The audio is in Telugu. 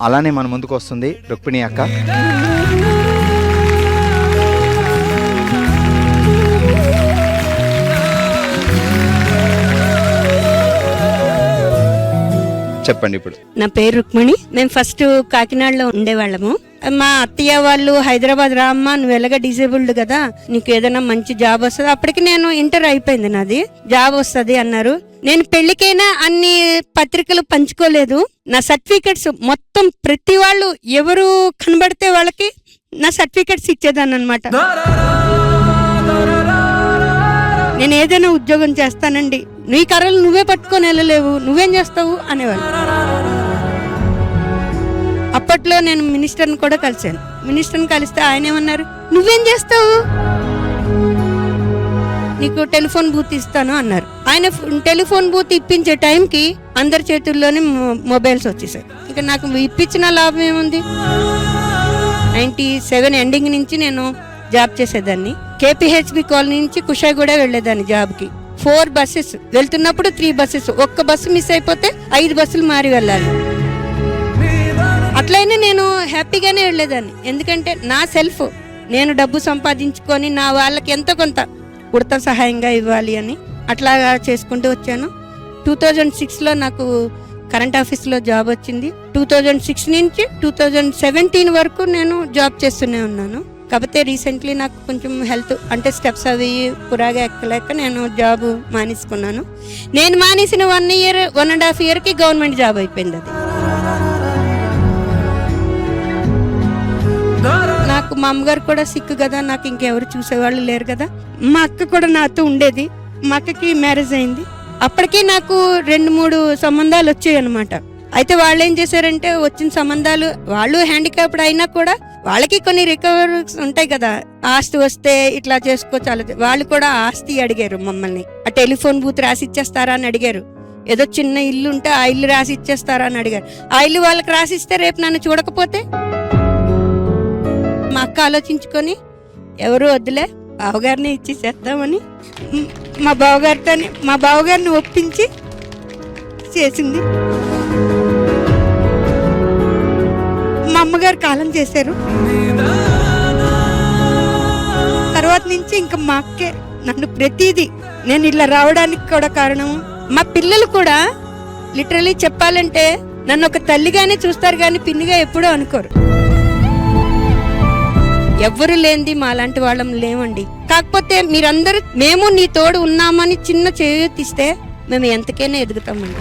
అలానే మన ముందుకు వస్తుంది రుక్మిణి అక్క. చెప్పండి. ఇప్పుడు నా పేరు రుక్మిణి. మేము ఫస్ట్ కాకినాడలో ఉండేవాళ్ళము. మా అత్తయ్య వాళ్ళు హైదరాబాద్ రామ్మా, నువ్వు ఎలాగ డిసేబుల్డ్ కదా, నీకు ఏదైనా మంచి జాబ్ వస్తుంది. అప్పటికి నేను ఇంటర్ అయిపోయింది, నాది జాబ్ వస్తుంది అన్నారు. నేను పెళ్లికైనా అన్ని పత్రికలు పంచుకోలేదు. నా సర్టిఫికెట్స్ మొత్తం ప్రతి వాళ్ళు ఎవరు కనబడితే వాళ్ళకి నా సర్టిఫికెట్స్ ఇచ్చేదాన్ని అనమాట. నేను ఏదైనా ఉద్యోగం చేస్తానండి, నీ కర్రలు నువ్వే పట్టుకొని వెళ్ళలేవు, నువ్వేం చేస్తావు అనేవాళ్ళు. అప్పట్లో నేను మినిస్టర్ని కూడా కలిశాను. మినిస్టర్ని కలిస్తే ఆయన ఏమన్నారు, నువ్వేం చేస్తావు, నీకు టెలిఫోన్ బూత్ ఇస్తాను అన్నారు. ఆయన టెలిఫోన్ బూత్ ఇప్పించే టైంకి అందరి చేతుల్లోనే మొబైల్స్ వచ్చేసాయి. ఇక నాకు ఇప్పించిన లాభం ఏముంది. 97 ఎండింగ్ నుంచి నేను జాబ్ చేసేదాన్ని. కేపీహెచ్బి కాలనీ నుంచి కుషాయిగూడ వెళ్లేదాన్ని జాబ్కి. 4 బస్సెస్ వెళ్తున్నప్పుడు 3 బస్సెస్, ఒక్క బస్సు మిస్ అయిపోతే 5 బస్సులు మారి వెళ్ళాలి. అట్లయినా నేను హ్యాపీగానే వెళ్ళేదాన్ని. ఎందుకంటే నా సెల్ఫ్ నేను డబ్బు సంపాదించుకొని నా వాళ్ళకి ఎంతో కొంత ఉడత సహాయంగా ఇవ్వాలి అని అట్లాగా చేసుకుంటూ వచ్చాను. 2006లో నాకు కరెంట్ ఆఫీస్లో జాబ్ వచ్చింది. 2006 నుంచి 2017 వరకు నేను జాబ్ చేస్తూనే ఉన్నాను. కాకపోతే రీసెంట్లీ నాకు కొంచెం హెల్త్ అంటే స్టెప్స్ అవి పురాగా ఎక్కలేక నేను జాబ్ మానేసుకున్నాను. నేను మానేసిన 1.5 ఇయర్కి గవర్నమెంట్ జాబ్ అయిపోయింది. అది నాకు మా అమ్మగారు కూడా సిక్ కదా, నాకు ఇంకెవరు చూసేవాళ్ళు లేరు కదా. మా అక్క కూడా నాతో ఉండేది. మా అక్కకి మ్యారేజ్ అయింది. అప్పటికే నాకు 2-3 సంబంధాలు వచ్చాయి అనమాట. అయితే వాళ్ళు ఏం చేశారంటే, వచ్చిన సంబంధాలు వాళ్ళు హ్యాండిక్యాప్డ్ అయినా కూడా వాళ్ళకి కొన్ని రికవరీస్ ఉంటాయి కదా, ఆస్తి వస్తే ఇట్లా చేసుకోవచ్చు. వాళ్ళు కూడా ఆస్తి అడిగారు మమ్మల్ని. ఆ టెలిఫోన్ బూత్ రాసి ఇచ్చేస్తారా అని అడిగారు. ఏదో చిన్న ఇల్లు ఉంటే ఆ ఇల్లు రాసి ఇచ్చేస్తారా అని అడిగారు. ఆ ఇల్లు వాళ్ళకి రాసిస్తే రేపు నన్ను చూడకపోతే, మా అక్క ఆలోచించుకొని ఎవరు వద్దులే బావగారిని ఇచ్చేసేద్దామని మా బావగారిని ఒప్పించి చేసింది. మా అమ్మగారు కాలం చేశారు. తర్వాత నుంచి ఇంకా మా అక్కే నన్ను ప్రతిదీ, నేను ఇలా రావడానికి కూడా కారణం. మా పిల్లలు కూడా లిటరలీ చెప్పాలంటే నన్ను ఒక తల్లిగానే చూస్తారు కానీ పిన్నిగా ఎప్పుడూ అనుకోరు. ఎవ్వరు లేనిది మా లాంటి వాళ్ళం లేవండి. కాకపోతే మీరందరూ మేము నీ తోడు ఉన్నామని చిన్న చేయూతిస్తే మేము ఎంతకైనా ఎదుగుతామండి.